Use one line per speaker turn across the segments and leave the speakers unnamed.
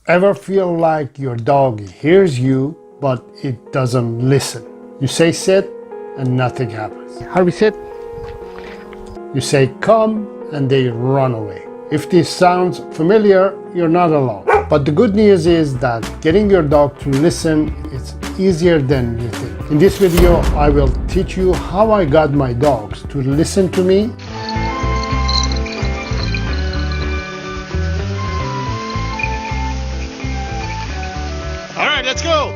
Ever feel like your dog hears you, but it doesn't listen? You say sit and nothing happens. Harvey, sit. You say come and they run away. If this sounds familiar, you're not alone. But the good news is that getting your dog to listen is easier than you think. In this video, I will teach you how I got my dogs to listen to me.
All right, let's go!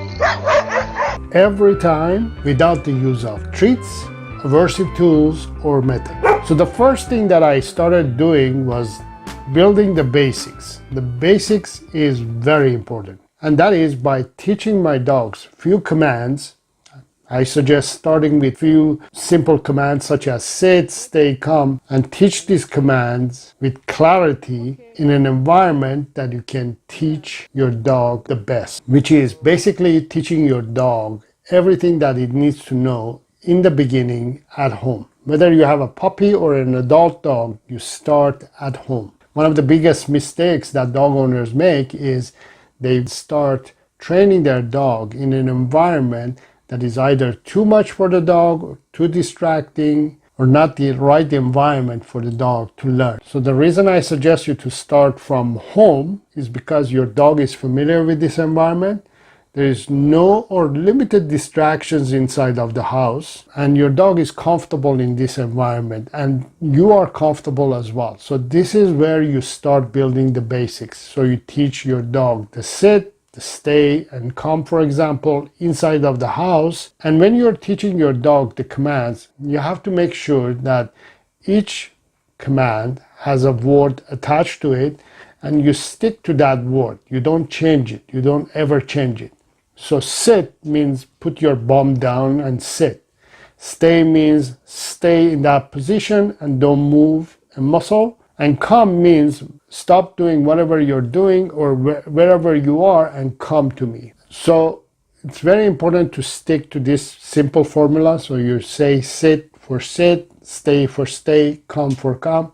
Every time without the use of treats, aversive tools, or methods. So the first thing that I started doing was building the basics. The basics is very important. And that is by teaching my dogs few commands. I suggest starting with few simple commands such as sit, stay, come, and teach these commands with clarity in an environment that you can teach your dog the best, which is basically teaching your dog everything that it needs to know in the beginning at home. Whether you have a puppy or an adult dog, you start at home. One of the biggest mistakes that dog owners make is they start training their dog in an environment that is either too much for the dog, or too distracting, or not the right environment for the dog to learn. So the reason I suggest you to start from home is because your dog is familiar with this environment. There is no or limited distractions inside of the house, and your dog is comfortable in this environment, and you are comfortable as well. So this is where you start building the basics. So you teach your dog the sit, the stay, and come, for example, inside of the house. And when you're teaching your dog the commands, you have to make sure that each command has a word attached to it, and you stick to that word. You don't change it. You don't ever change it. So sit means put your bum down and sit. Stay means stay in that position and don't move a muscle. And come means stop doing whatever you're doing or wherever you are and come to me. So it's very important to stick to this simple formula. So you say sit for sit, stay for stay, come for come.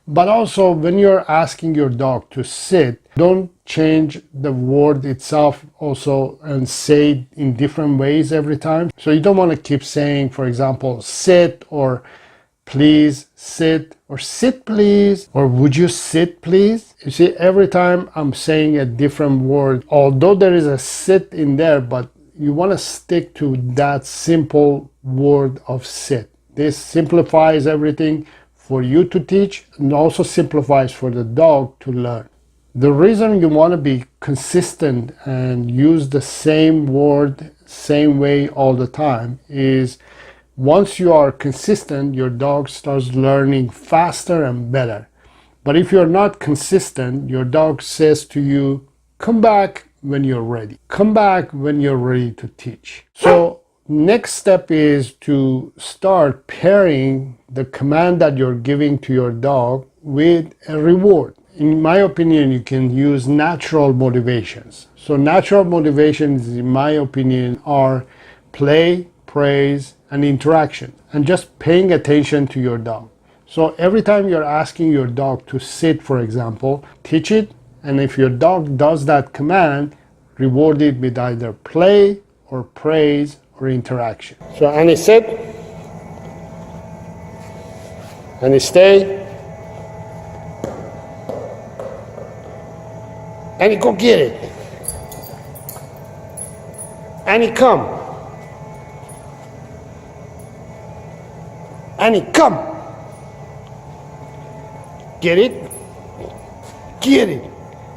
But also when you're asking your dog to sit, don't change the word itself also and say it in different ways every time. So you don't want to keep saying, for example, sit or please sit or sit please or would you sit please. You see, every time I'm saying a different word, although there is a sit in there, but you want to stick to that simple word of sit. This simplifies everything for you to teach and also simplifies for the dog to learn. The reason you want to be consistent and use the same word, same way all the time is once you are consistent, your dog starts learning faster and better. But if you're not consistent, your dog says to you, come back when you're ready. Come back when you're ready to teach. So next step is to start pairing the command that you're giving to your dog with a reward. In my opinion, you can use natural motivations. So natural motivations, in my opinion, are play, praise, and interaction, and just paying attention to your dog. So every time you're asking your dog to sit, for example, teach it, and if your dog does that command, reward it with either play or praise or interaction. So Annie sit, Annie stay, Annie go get it, Annie come, Annie come, get it,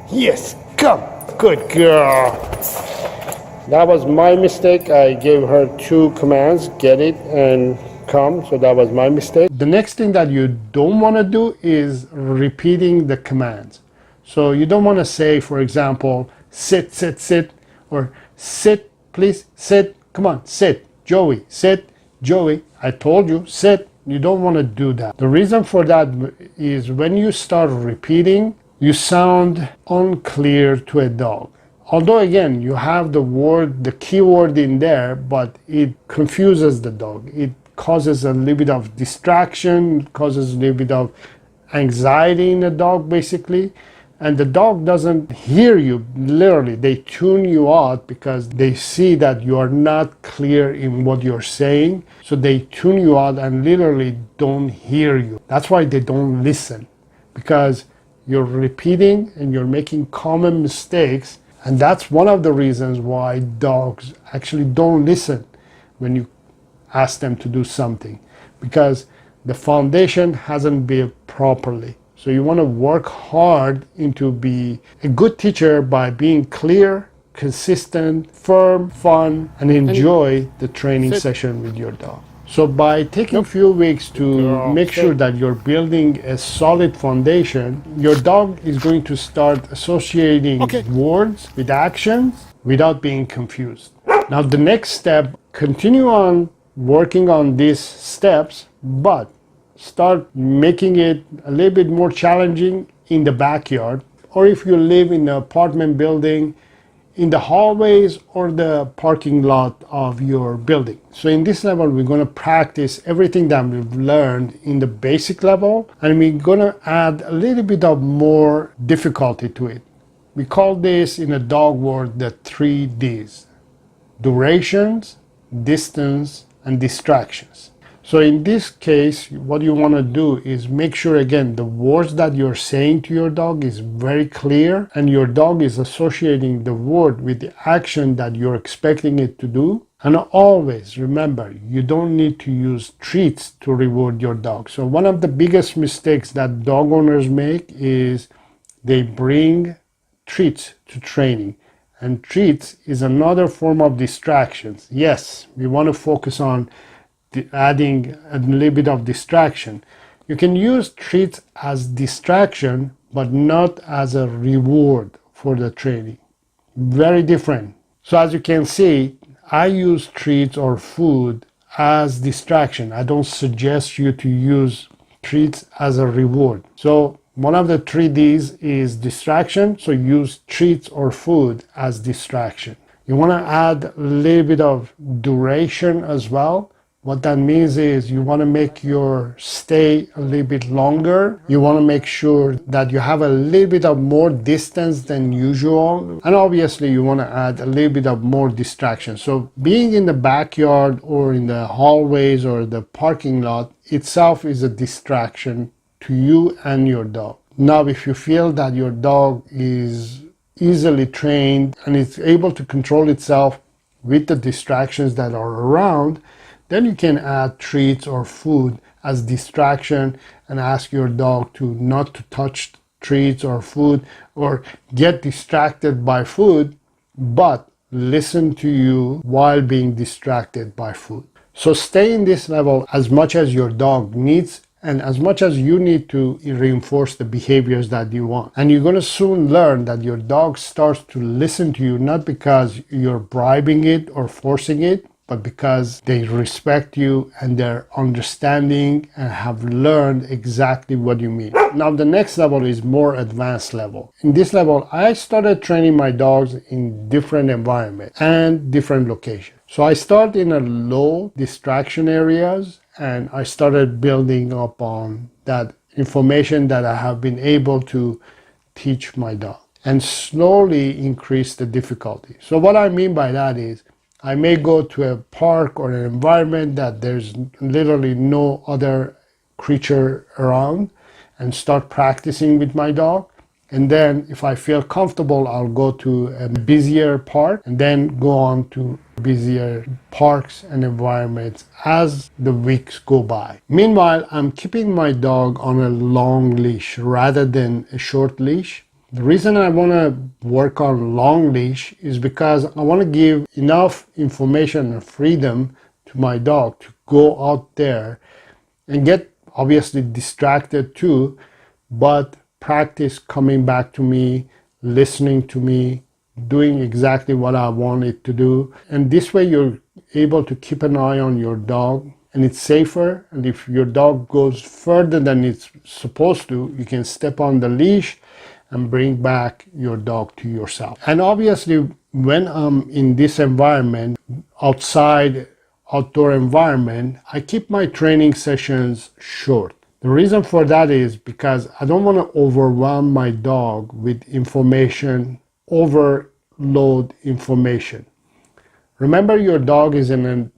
yes, come, good girl. That was my mistake. I gave her two commands, get it and come, so that was my mistake. The next thing that you don't want to do is repeating the commands. So you don't want to say, for example, sit, sit, sit, or sit, please, sit, come on, sit, Joey, sit, Joey, I told you, sit. You don't want to do that. The reason for that is when you start repeating, you sound unclear to a dog. Although again, you have the word, the keyword in there, but it confuses the dog. It causes a little bit of distraction, causes a little bit of anxiety in the dog basically. And the dog doesn't hear you. Literally, they tune you out because they see that you are not clear in what you're saying. So they tune you out and literally don't hear you. That's why they don't listen, because you're repeating and you're making common mistakes. And that's one of the reasons why dogs actually don't listen when you ask them to do something, because the foundation hasn't built properly. So you want to work hard into be a good teacher by being clear, consistent, firm, fun, and enjoy the training session with your dog. So by taking a few weeks to make sure that you're building a solid foundation, your dog is going to start associating words with actions without being confused. Now the next step, continue on working on these steps, but start making it a little bit more challenging in the backyard, or if you live in an apartment building, in the hallways or the parking lot of your building. So in this level, we're going to practice everything that we've learned in the basic level, and we're going to add a little bit of more difficulty to it. We call this in a dog world the 3Ds: durations, distance, and distractions. So in this case, what you want to do is make sure, again, the words that you're saying to your dog is very clear, and your dog is associating the word with the action that you're expecting it to do. And always remember, you don't need to use treats to reward your dog. So one of the biggest mistakes that dog owners make is they bring treats to training. And treats is another form of distractions. Yes, we want to focus on adding a little bit of distraction. You can use treats as distraction, but not as a reward for the training. Very different. So as you can see, I use treats or food as distraction. I don't suggest you to use treats as a reward. So one of the 3Ds is distraction. So use treats or food as distraction. You want to add a little bit of duration as well. What that means is you want to make your stay a little bit longer. You want to make sure that you have a little bit of more distance than usual. And obviously you want to add a little bit of more distraction. So being in the backyard or in the hallways or the parking lot itself is a distraction to you and your dog. Now, if you feel that your dog is easily trained and is able to control itself with the distractions that are around, then you can add treats or food as distraction and ask your dog to not to touch treats or food or get distracted by food, but listen to you while being distracted by food. So stay in this level as much as your dog needs and as much as you need to reinforce the behaviors that you want. And you're going to soon learn that your dog starts to listen to you, not because you're bribing it or forcing it, but because they respect you and they're understanding and have learned exactly what you mean. Now the next level is more advanced level. In this level, I started training my dogs in different environments and different locations. So I start in a low distraction areas, and I started building up on that information that I have been able to teach my dog and slowly increase the difficulty. So what I mean by that is I may go to a park or an environment that there's literally no other creature around and start practicing with my dog. And then if I feel comfortable, I'll go to a busier park and then go on to busier parks and environments as the weeks go by. Meanwhile, I'm keeping my dog on a long leash rather than a short leash. The reason I want to work on long leash is because I want to give enough information and freedom to my dog to go out there and get obviously distracted too, but practice coming back to me, listening to me, doing exactly what I want it to do. And this way you're able to keep an eye on your dog and it's safer. And if your dog goes further than it's supposed to, you can step on the leash and bring back your dog to yourself. And obviously when I'm in this environment, outdoor environment, I keep my training sessions short. The reason for that is because I don't want to overwhelm my dog with information, overload information. Remember, your dog is in a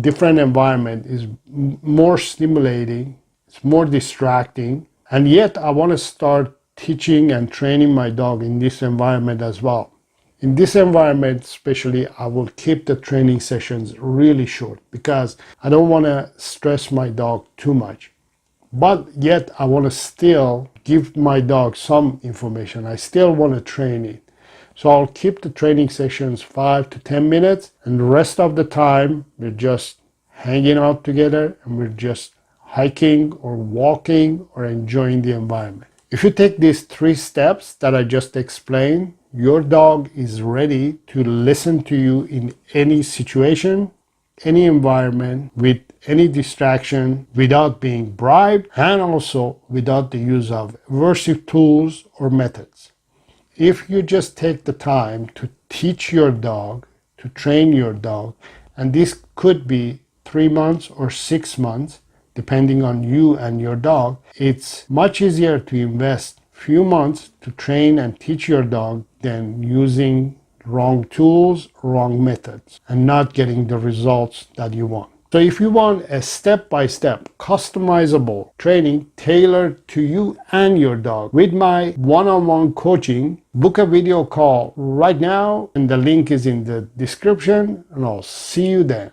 different environment, is more stimulating, it's more distracting, and yet I want to start teaching and training my dog in this environment as well. In this environment especially, I will keep the training sessions really short because I don't want to stress my dog too much. But yet I want to still give my dog some information. I still want to train it. So I'll keep the training sessions 5 to 10 minutes, and the rest of the time we're just hanging out together and we're just hiking or walking or enjoying the environment. If you take these 3 steps that I just explained, your dog is ready to listen to you in any situation, any environment, with any distraction, without being bribed, and also without the use of aversive tools or methods. If you just take the time to teach your dog, to train your dog, and this could be 3 months or 6 months, depending on you and your dog, it's much easier to invest few months to train and teach your dog than using wrong tools, wrong methods, and not getting the results that you want. So if you want a step-by-step customizable training tailored to you and your dog with my one-on-one coaching, book a video call right now, and the link is in the description, and I'll see you then.